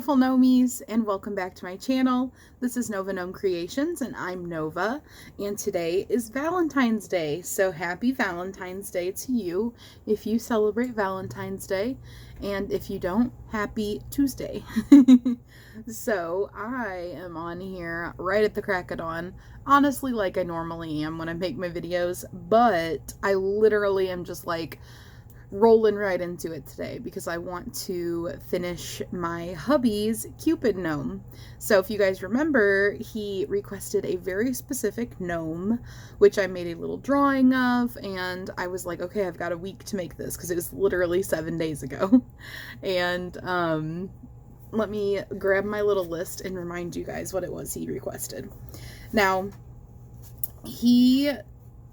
beautiful Gnomies, and welcome back to my channel. This is Nova Gnome Creations, and I'm Nova, and today is Valentine's Day, so happy Valentine's Day to you if you celebrate Valentine's Day, and if you don't, happy Tuesday. So I am on here right at the crack of dawn, honestly like I normally am when I make my videos, but I literally am just like rolling right into it today because I want to finish my hubby's Cupid Gnome. So if you guys remember, he requested a very specific gnome, which I made a little drawing of, and I was like, okay, I've got a week to make this because it was literally 7 days ago. And let me grab my little list and remind you guys what it was he requested. Now, he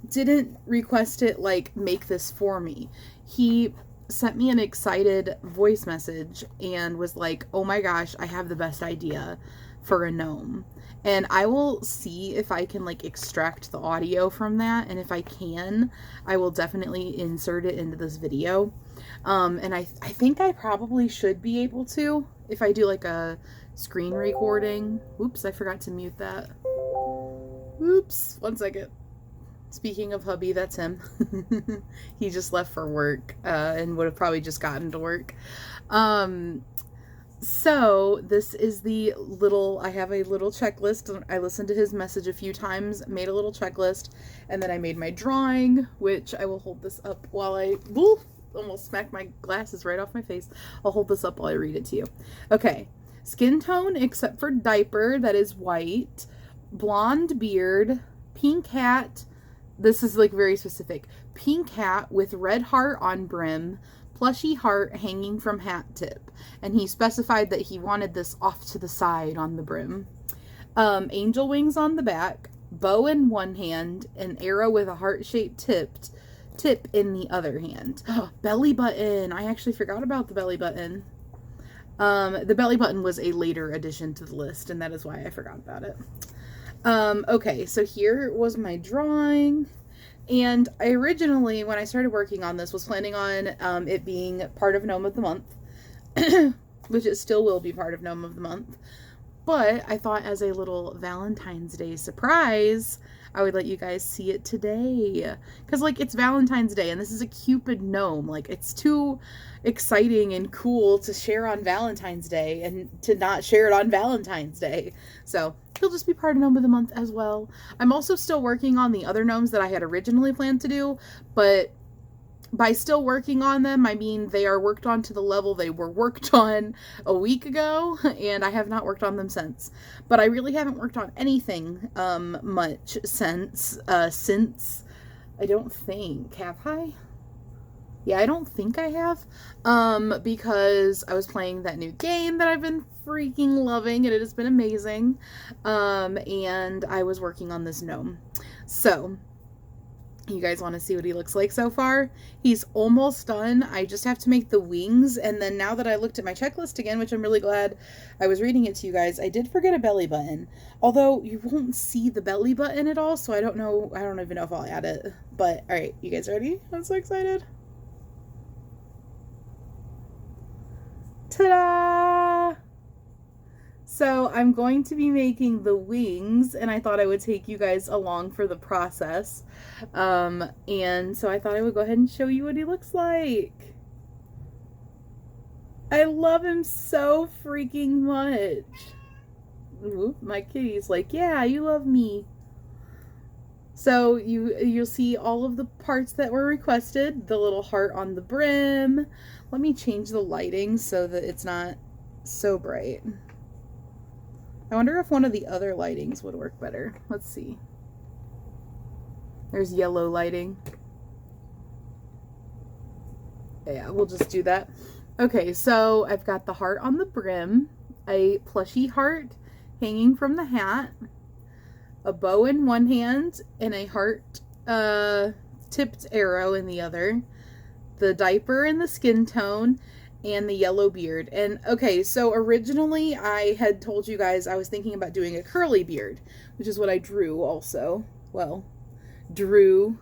didn't request it like make this for me. He sent me an excited voice message and was like, oh my gosh, I have the best idea for a gnome. And I will see if I can like extract the audio from that, and if I can, I will definitely insert it into this video. And I think I probably should be able to if I do like a screen recording. Oops, I forgot to mute that. Oops, 1 second. Speaking of hubby, that's him. He just left for work and would have probably just gotten to work. So this is the little, I have a little checklist. I listened to his message a few times, made a little checklist, and then I made my drawing, which I will hold this up while I, almost smacked my glasses right off my face. I'll hold this up while I read it to you. Okay, skin tone except for diaper, that is white, blonde beard, pink hat. This is like very specific. Pink hat with red heart on brim, plushy heart hanging from hat tip. And he specified that he wanted this off to the side on the brim. Angel wings on the back, bow in one hand, an arrow with a heart-shaped tip in the other hand. Belly button. I actually forgot about the belly button. The belly button was a later addition to the list, and that is why I forgot about it. Okay, so here was my drawing, and I originally, when I started working on this, was planning on it being part of Gnome of the Month, which it still will be part of Gnome of the Month, but I thought as a little Valentine's Day surprise, I would let you guys see it today, because, like, it's Valentine's Day, and this is a Cupid gnome. Like, it's too exciting and cool to share on Valentine's Day, and to not share it on Valentine's Day, so he'll just be part of Gnome of the Month as well. I'm also still working on the other gnomes that I had originally planned to do, but by still working on them, I mean they are worked on to the level they were worked on a week ago, and I have not worked on them since. But I really haven't worked on anything much since, I don't think, have I? Yeah, I don't think I have, because I was playing that new game that I've been freaking loving, and it has been amazing, and I was working on this gnome. So, you guys want to see what he looks like so far? He's almost done. I just have to make the wings, and then now that I looked at my checklist again, which I'm really glad I was reading it to you guys, I did forget a belly button. Although, you won't see the belly button at all, so I don't know, I don't even know if I'll add it. But, alright, you guys ready? I'm so excited. Ta-da! So I'm going to be making the wings, and I thought I would take you guys along for the process. And so I thought I would go ahead and show you what he looks like. I love him so freaking much. Ooh, my kitty's like, yeah, you love me. So you'll see all of the parts that were requested. The little heart on the brim. Let me change the lighting so that it's not so bright. I wonder if one of the other lightings would work better. Let's see. There's yellow lighting. Yeah, we'll just do that. Okay, so I've got the heart on the brim, a plushy heart hanging from the hat, a bow in one hand, and a heart tipped arrow in the other, the diaper and the skin tone, and the yellow beard. And okay, so originally I had told you guys I was thinking about doing a curly beard, which is what I drew also. Well, drew,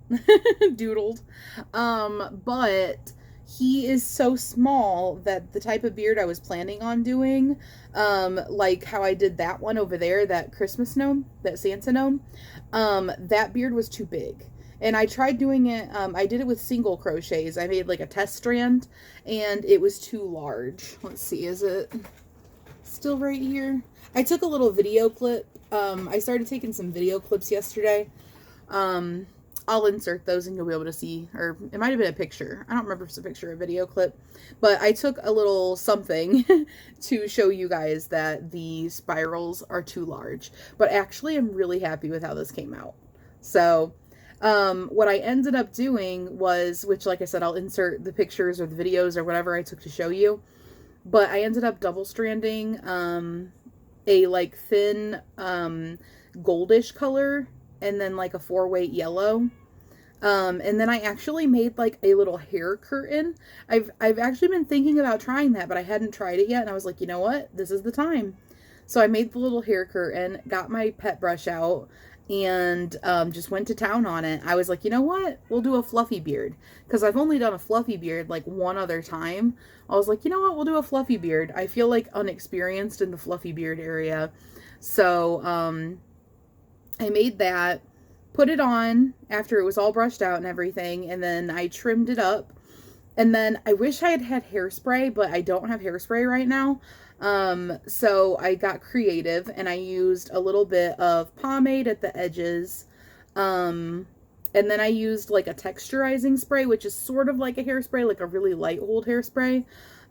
doodled. But he is so small that the type of beard I was planning on doing, like how I did that one over there, that Christmas gnome, that Santa gnome, that beard was too big. And I tried doing it, I did it with single crochets. I made like a test strand, and it was too large. Let's see, is it still right here? I took a little video clip. I started taking some video clips yesterday. I'll insert those and you'll be able to see, or it might have been a picture. I don't remember if it's a picture or a video clip, but I took a little something to show you guys that the spirals are too large. But actually, I'm really happy with how this came out. So, what I ended up doing was, which like I said, I'll insert the pictures or the videos or whatever I took to show you, but I ended up double stranding, a like thin, goldish color, and then like a 4-weight yellow. And then I actually made like a little hair curtain. I've actually been thinking about trying that, but I hadn't tried it yet. And I was like, you know what? This is the time. So I made the little hair curtain, got my pet brush out, and just went to town on it. I was like, you know what? We'll do a fluffy beard. Because I've only done a fluffy beard like one other time. I was like, you know what? We'll do a fluffy beard. I feel like unexperienced in the fluffy beard area. So, I made that, put it on after it was all brushed out and everything, and then I trimmed it up. And then I wish I had had hairspray, but I don't have hairspray right now. So I got creative and I used a little bit of pomade at the edges. And then I used like a texturizing spray, which is sort of like a hairspray, like a really light hold hairspray.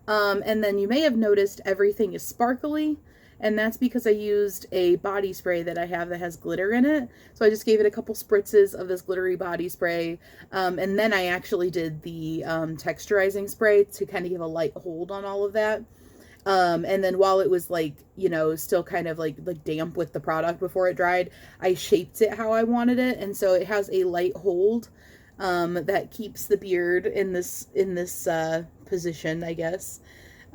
And then you may have noticed everything is sparkly. And that's because I used a body spray that I have that has glitter in it. So I just gave it a couple spritzes of this glittery body spray. And then I actually did the texturizing spray to kind of give a light hold on all of that. And then while it was like, you know, still kind of like damp with the product before it dried, I shaped it how I wanted it. And so it has a light hold that keeps the beard in this position, I guess.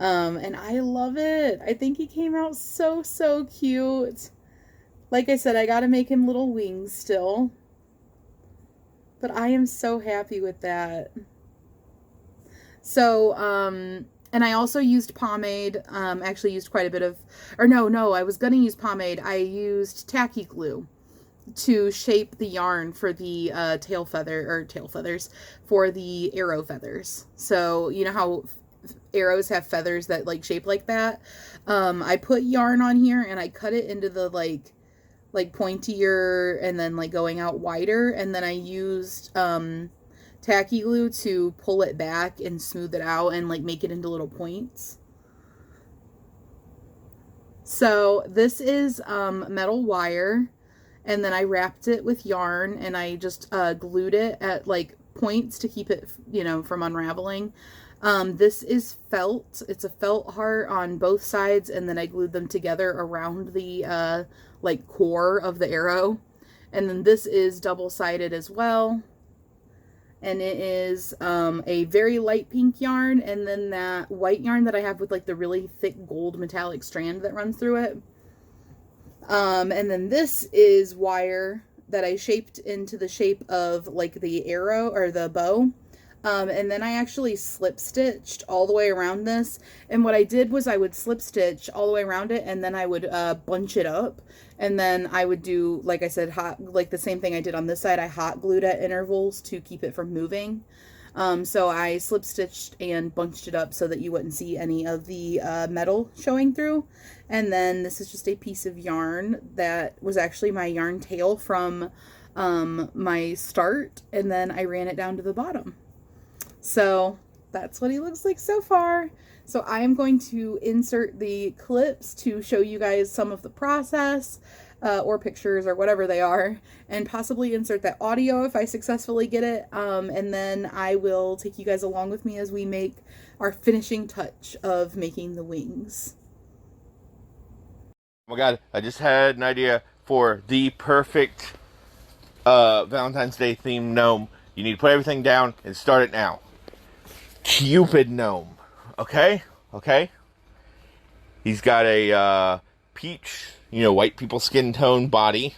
And I love it. I think he came out so, so cute. Like I said, I gotta make him little wings still. But I am so happy with that. So, and I also used pomade, actually used quite a bit of, or no, I was gonna use pomade. I used tacky glue to shape the yarn for the tail feathers, for the arrow feathers. So, you know how arrows have feathers that like shape like that. I put yarn on here and I cut it into the like pointier and then like going out wider, and then I used tacky glue to pull it back and smooth it out and like make it into little points. So this is metal wire, and then I wrapped it with yarn and I just glued it at like points to keep it, you know, from unraveling. This is felt. It's a felt heart on both sides, and then I glued them together around the like core of the arrow. And then this is double-sided as well. And it is a very light pink yarn, and then that white yarn that I have with like the really thick gold metallic strand that runs through it. And then this is wire that I shaped into the shape of like the arrow or the bow. And then I actually slip stitched all the way around this. And what I did was I would slip stitch all the way around it, and then I would bunch it up. And then I would do, like I said, like the same thing I did on this side. I hot glued at intervals to keep it from moving. So I slip stitched and bunched it up so that you wouldn't see any of the metal showing through. And then this is just a piece of yarn that was actually my yarn tail from my start. And then I ran it down to the bottom. So that's what he looks like so far. So I am going to insert the clips to show you guys some of the process, or pictures or whatever they are, and possibly insert that audio if I successfully get it. And then I will take you guys along with me as we make our finishing touch of making the wings. Oh my god, I just had an idea for the perfect Valentine's Day themed gnome. You need to put everything down and start it now. Cupid Gnome. Okay? He's got a peach, white people skin tone body,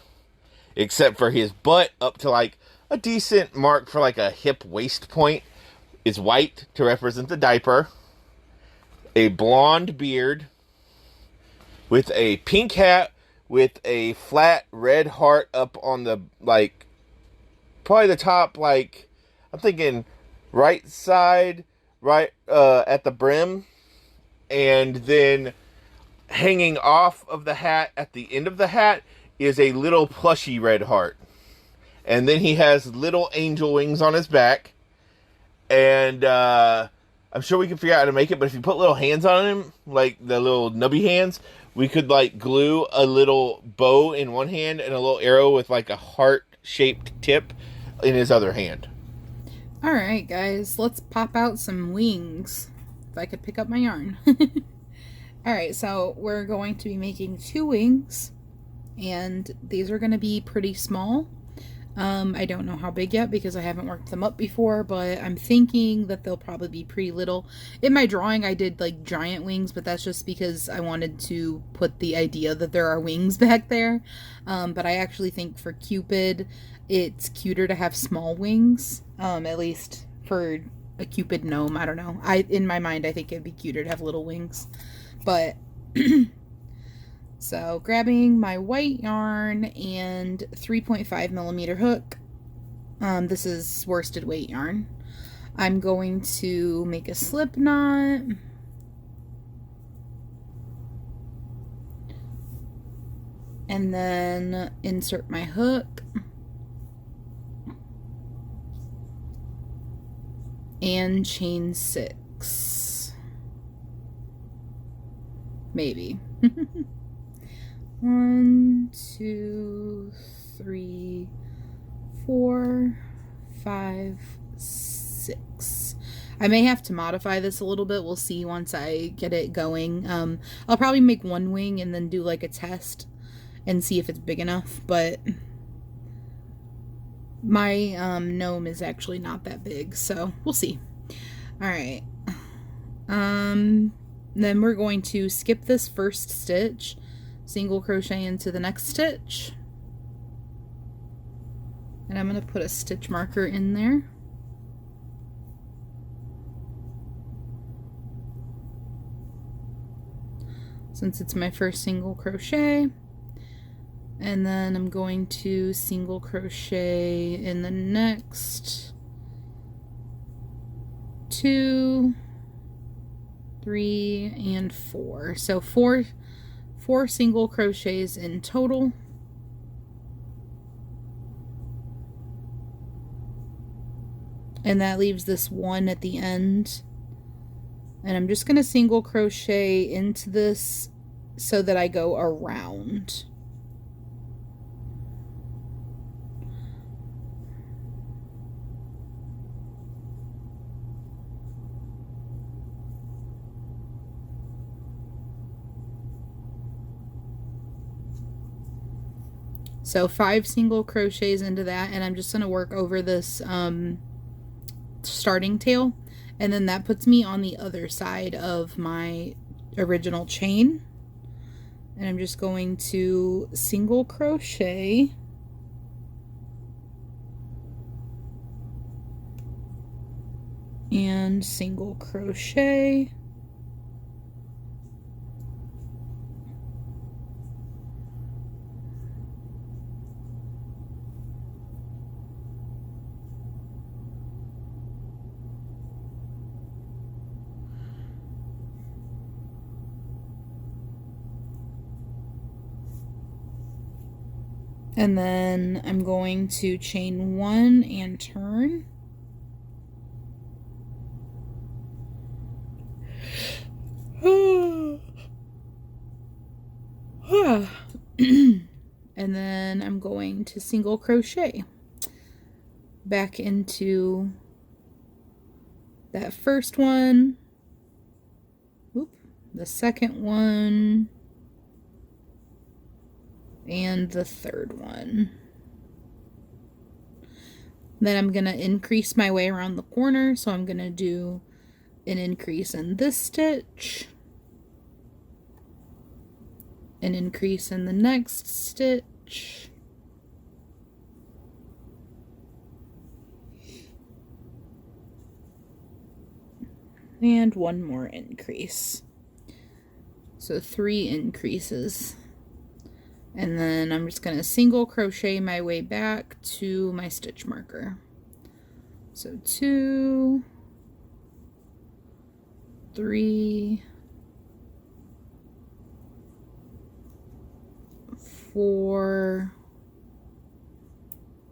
except for his butt up to like a decent mark for like a hip waist point. is white to represent the diaper, a blonde beard, with a pink hat with a flat red heart up on the, like, probably the top, like, I'm thinking right side, right at the brim, and then hanging off of the hat at the end of the hat is a little plushy red heart. And then he has little angel wings on his back. And I'm sure we can figure out how to make it, but if you put little hands on him, like the little nubby hands, we could like glue a little bow in one hand and a little arrow with like a heart-shaped tip in his other hand. All right, guys, let's pop out some wings. If I could pick up my yarn. All right, so we're going to be making 2 wings, and these are going to be pretty small. I don't know how big yet because I haven't worked them up before, but I'm thinking that they'll probably be pretty little. In my drawing, I did like giant wings, but that's just because I wanted to put the idea that there are wings back there. But I actually think for Cupid, it's cuter to have small wings, at least for a Cupid gnome. I don't know. In my mind, I think it'd be cuter to have little wings, but so grabbing my white yarn and 3.5 millimeter hook. This is worsted weight yarn. I'm going to make a slip knot. And then insert my hook. And chain 6. Maybe. 1, 2, 3, 4, 5, 6. I may have to modify this a little bit. We'll see once I get it going. I'll probably make 1 wing and then do like a test and see if it's big enough. But my gnome is actually not that big, so we'll see. All right. Then we're going to skip this first stitch. Single crochet into the next stitch, and I'm going to put a stitch marker in there. Since it's my first single crochet, and then I'm going to single crochet in the next 2, 3, and 4. So 4 single crochets in total. And that leaves this 1 at the end. And I'm just going to single crochet into this so that I go around. So 5 single crochets into that, and I'm just going to work over this starting tail, and then that puts me on the other side of my original chain. And I'm just going to single crochet and single crochet. And then I'm going to chain 1 and turn. And then I'm going to single crochet back into that first one. Oop, the second one. And the third one. Then I'm going to increase my way around the corner, so I'm going to do an increase in this stitch, an increase in the next stitch, and one more increase. So 3 increases. And then I'm just going to single crochet my way back to my stitch marker. So 2, 3, 4,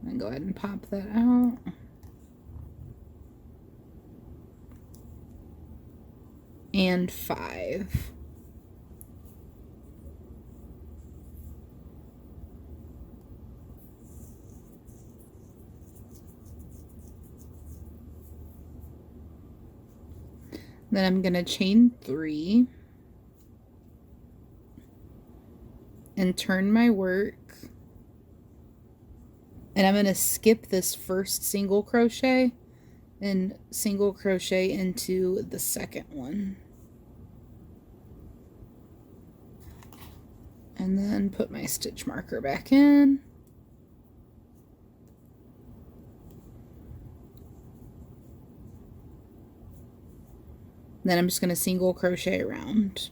and go ahead and pop that out. And 5. Then I'm going to chain 3 and turn my work, and I'm going to skip this first single crochet and single crochet into the second one, and then put my stitch marker back in. Then I'm just going to single crochet around.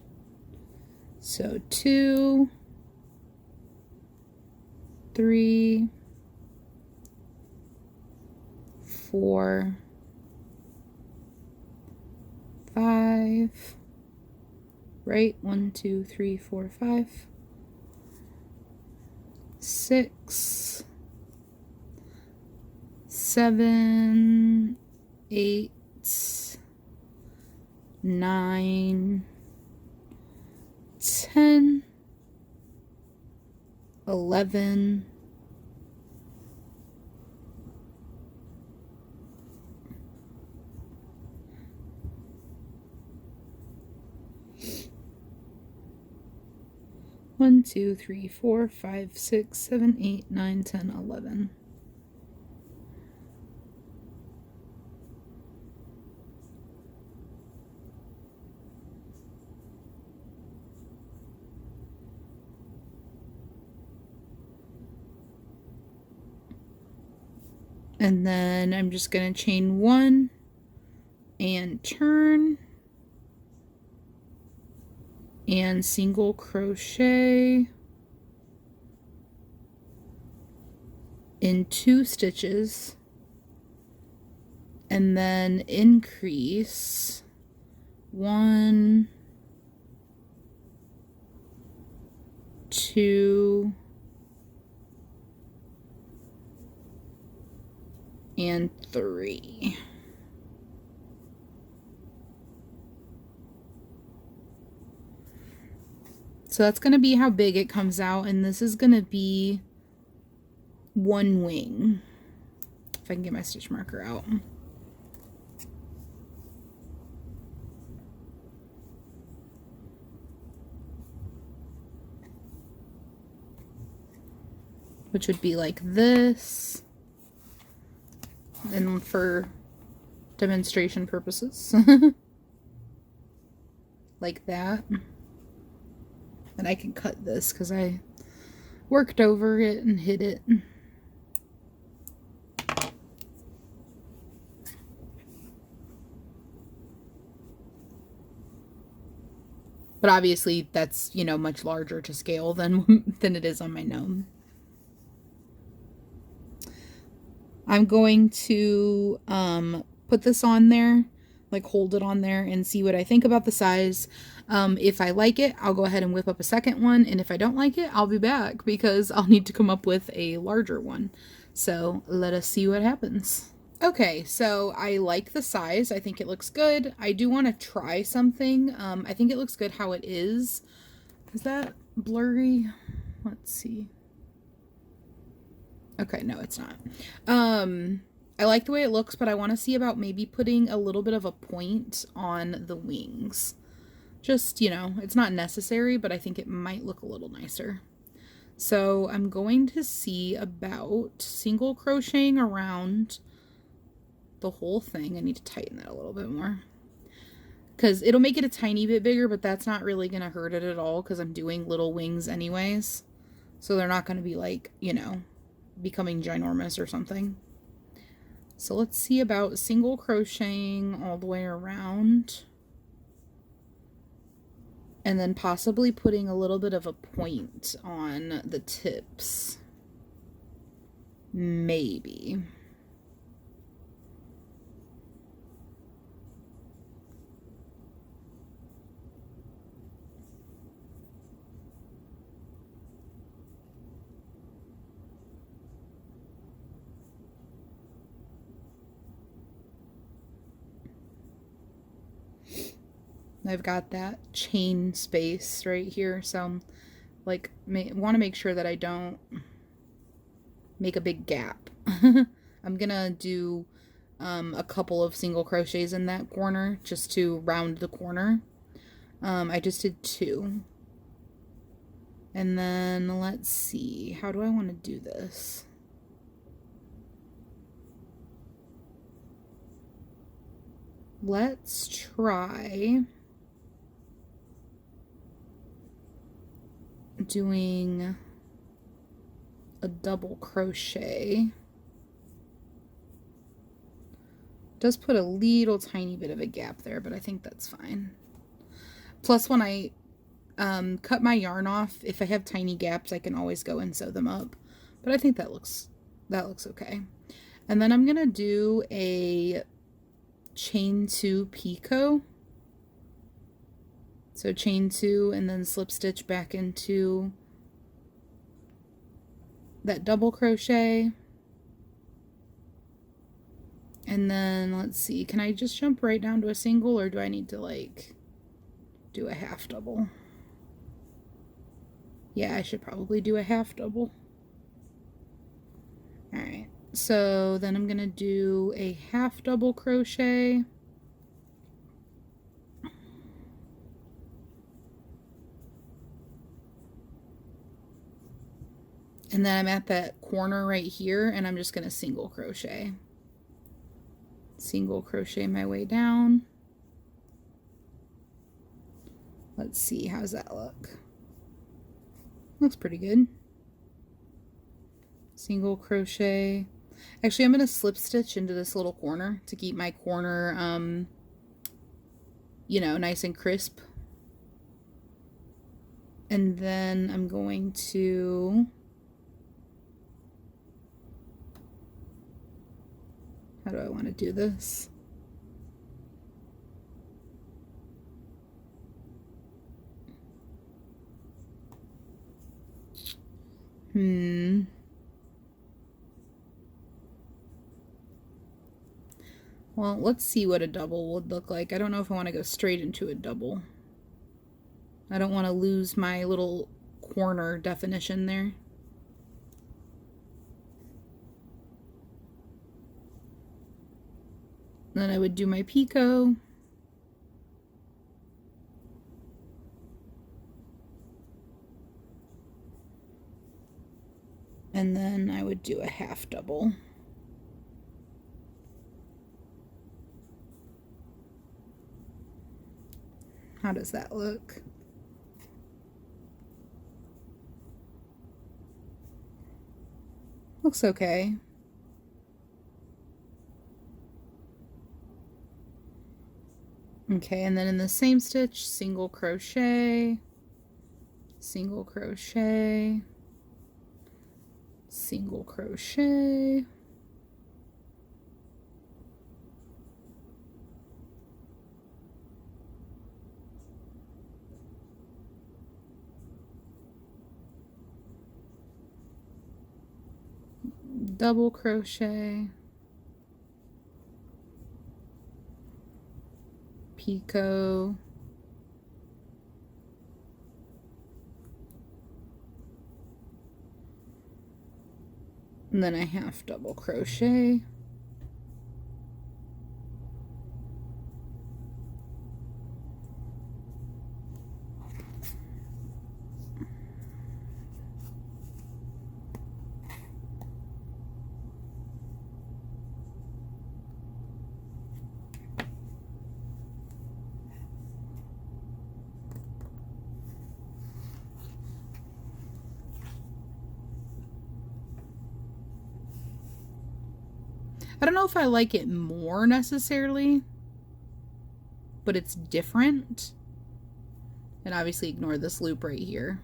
So 2, 3, 4, 5, right? 1, 2, 3, 4, 5, 6, 7, 8, 9, 10, 11, 1, 2, 3, 4, 5, 6, 7, 8, 9, 10, 11. And then I'm just going to chain 1 and turn and single crochet in 2 stitches, and then increase 1, 2, and 3. So that's going to be how big it comes out, and this is going to be 1 wing. If I can get my stitch marker out. Which would be like this. And for demonstration purposes. Like that. And I can cut this because I worked over it and hid it. But obviously that's, you know, much larger to scale than it is on my gnome. I'm going to put this on there, like hold it on there and see what I think about the size. If I like it, I'll go ahead and whip up a second one. And if I don't like it, I'll be back because I'll need to come up with a larger one. So let us see what happens. Okay, so I like the size. I think it looks good. I do want to try something. I think it looks good how it is. Is that blurry? Let's see. Okay, no, it's not. I like the way it looks, but I want to see about maybe putting a little bit of a point on the wings. Just, you know, it's not necessary, but I think it might look a little nicer. So I'm going to see about single crocheting around the whole thing. I need to tighten that a little bit more. Because it'll make it a tiny bit bigger, but that's not really going to hurt it at all because I'm doing little wings anyways. So they're not going to be like, you know, becoming ginormous or something. So let's see about single crocheting all the way around. And then possibly putting a little bit of a point on the tips. Maybe. I've got that chain space right here, so like want to make sure that I don't make a big gap. I'm gonna do a couple of single crochets in that corner just to round the corner. I just did 2. And then let's see, how do I want to do this? Let's try doing a double crochet. Does put a little tiny bit of a gap there, but I think that's fine. Plus, when I cut my yarn off, if I have tiny gaps, I can always go and sew them up. But I think that looks okay. And then I'm gonna do a chain 2 picot. So chain 2 and then slip stitch back into that double crochet. And then let's see, can I just jump right down to a single, or do I need to like do a half double? Yeah, I should probably do a half double. All right, so then I'm gonna do a half double crochet. And then I'm at that corner right here, and I'm just gonna single crochet. Single crochet my way down. Let's see, how's that look? Looks pretty good. Single crochet. Actually, I'm gonna slip stitch into this little corner to keep my corner, you know, nice and crisp. And then I'm going to, how do I want to do this? Well, let's see what a double would look like. I don't know if I want to go straight into a double. I don't want to lose my little corner definition there. Then I would do my picot. And then I would do a half double. How does that look? Looks okay. Okay, and then in the same stitch, single crochet, single crochet, single crochet, double crochet, picot, and then a half double crochet, I don't know if I like it more necessarily, but it's different. And obviously ignore this loop right here.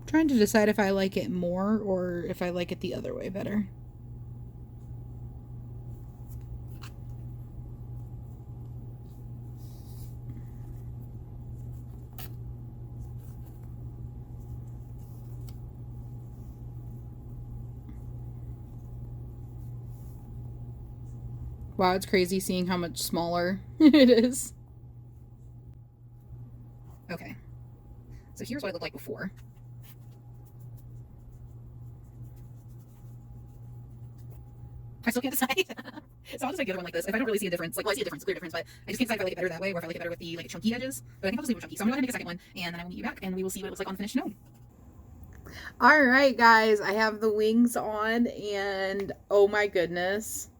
Trying to decide if I like it more or if I like it the other way better. Wow, it's crazy seeing how much smaller it is. Okay, so here's what it looked like before. I still can't decide. So I'll just make the other one like this. If I don't really see a difference, like, well, I see a difference, clear difference, but I just can't decide if I like it better that way or if I like it better with the like chunky edges. But I think I'll just leave it chunky. So I'm gonna go ahead and make a second one, and then I will meet you back, and we will see what it looks like on the finished gnome. All right, guys, I have the wings on, and oh my goodness,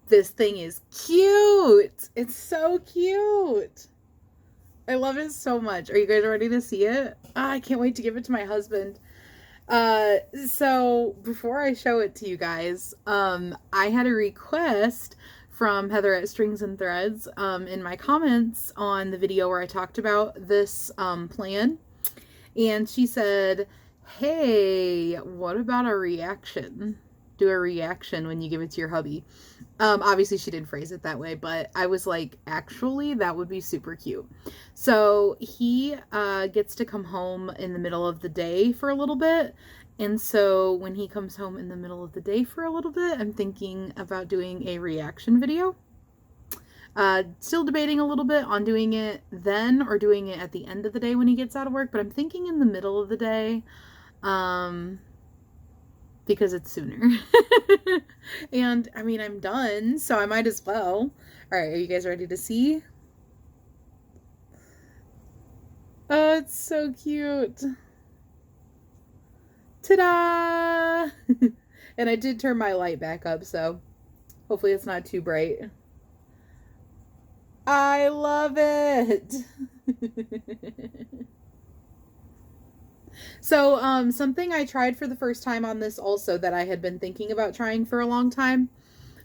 this thing is cute. It's so cute. I love it so much. Are you guys ready to see it? I can't wait to give it to my husband. So before I show it to you guys, I had a request from Heather at Strings and Threads, in my comments on the video where I talked about this, plan. And she said, hey, what about a reaction? Do a reaction when you give it to your hubby. Obviously she didn't phrase it that way, but I was like, actually, that would be super cute. So he gets to come home in the middle of the day for a little bit. And so when he comes home in the middle of the day for a little bit, I'm thinking about doing a reaction video. Still debating a little bit on doing it then or doing it at the end of the day when he gets out of work, but I'm thinking in the middle of the day. Because it's sooner. And I mean, I'm done, so I might as well. All right, are you guys ready to see? Oh, it's so cute. Ta-da! And I did turn my light back up, so hopefully it's not too bright. I love it. So, something I tried for the first time on this also that I had been thinking about trying for a long time,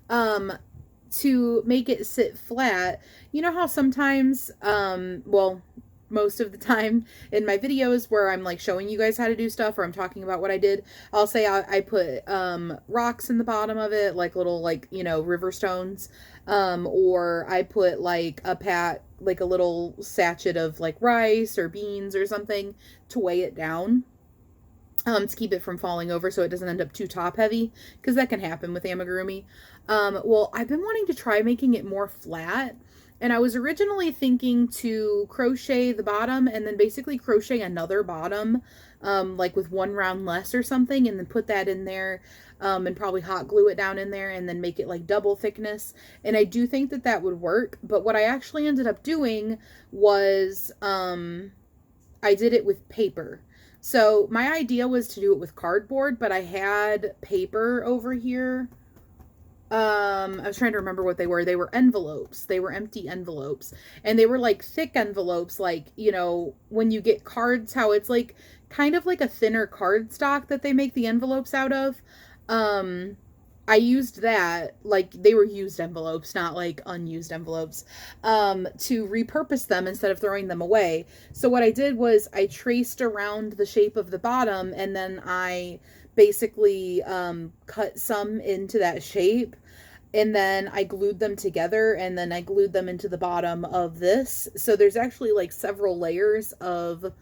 to make it sit flat. You know how sometimes, well, most of the time in my videos where I'm like showing you guys how to do stuff or I'm talking about what I did, I'll say I put, rocks in the bottom of it, like little, like, you know, river stones, or I put like like a little sachet of like rice or beans or something to weigh it down, to keep it from falling over so it doesn't end up too top heavy, because that can happen with amigurumi. Well, I've been wanting to try making it more flat, and I was originally thinking to crochet the bottom and then basically crochet another bottom, like with one round less or something, and then put that in there, and probably hot glue it down in there and then make it like double thickness. And I do think that that would work, but what I actually ended up doing was, I did it with paper. So my idea was to do it with cardboard, but I had paper over here. I was trying to remember what they were. They were envelopes. They were empty envelopes. And they were like thick envelopes, like, you know, when you get cards, how it's like kind of like a thinner cardstock that they make the envelopes out of. I used that, like they were used envelopes, not like unused envelopes, to repurpose them instead of throwing them away. So what I did was I traced around the shape of the bottom, and then I basically cut some into that shape, and then I glued them together, and then I glued them into the bottom of this. So there's actually like several layers of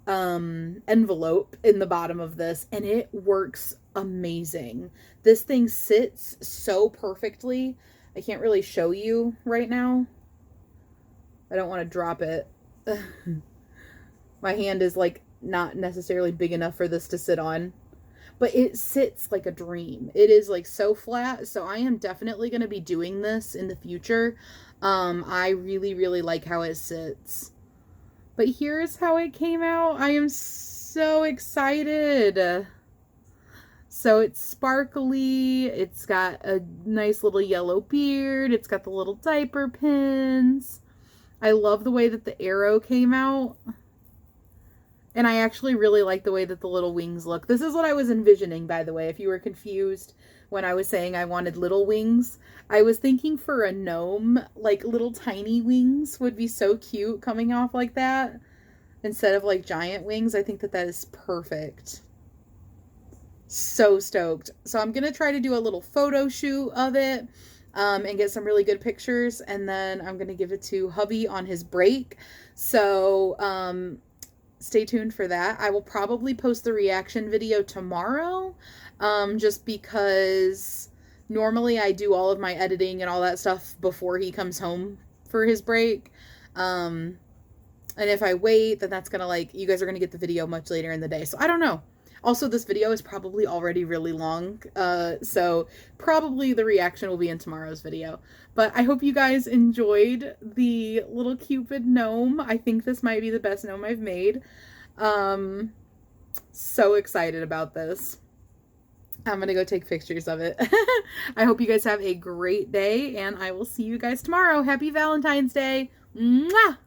envelope in the bottom of this, and it works amazing. This thing sits so perfectly. I can't really show you right now. I don't want to drop it. My hand is like not necessarily big enough for this to sit on, but it sits like a dream. It is like so flat. So I am definitely going to be doing this in the future. I really, really like how it sits. But here's how it came out. I am so excited. So it's sparkly. It's got a nice little yellow beard. It's got the little diaper pins. I love the way that the arrow came out. And I actually really like the way that the little wings look. This is what I was envisioning, by the way, if you were confused when I was saying I wanted little wings. I was thinking for a gnome, like little tiny wings would be so cute coming off like that. Instead of like giant wings, I think that that is perfect. So stoked. So I'm going to try to do a little photo shoot of it and get some really good pictures. And then I'm going to give it to hubby on his break. So stay tuned for that. I will probably post the reaction video tomorrow just because normally I do all of my editing and all that stuff before he comes home for his break. And if I wait, then that's going to like, you guys are going to get the video much later in the day. So I don't know. Also, this video is probably already really long, so probably the reaction will be in tomorrow's video. But I hope you guys enjoyed the little Cupid gnome. I think this might be the best gnome I've made. So excited about this. I'm going to go take pictures of it. I hope you guys have a great day, and I will see you guys tomorrow. Happy Valentine's Day. Mwah!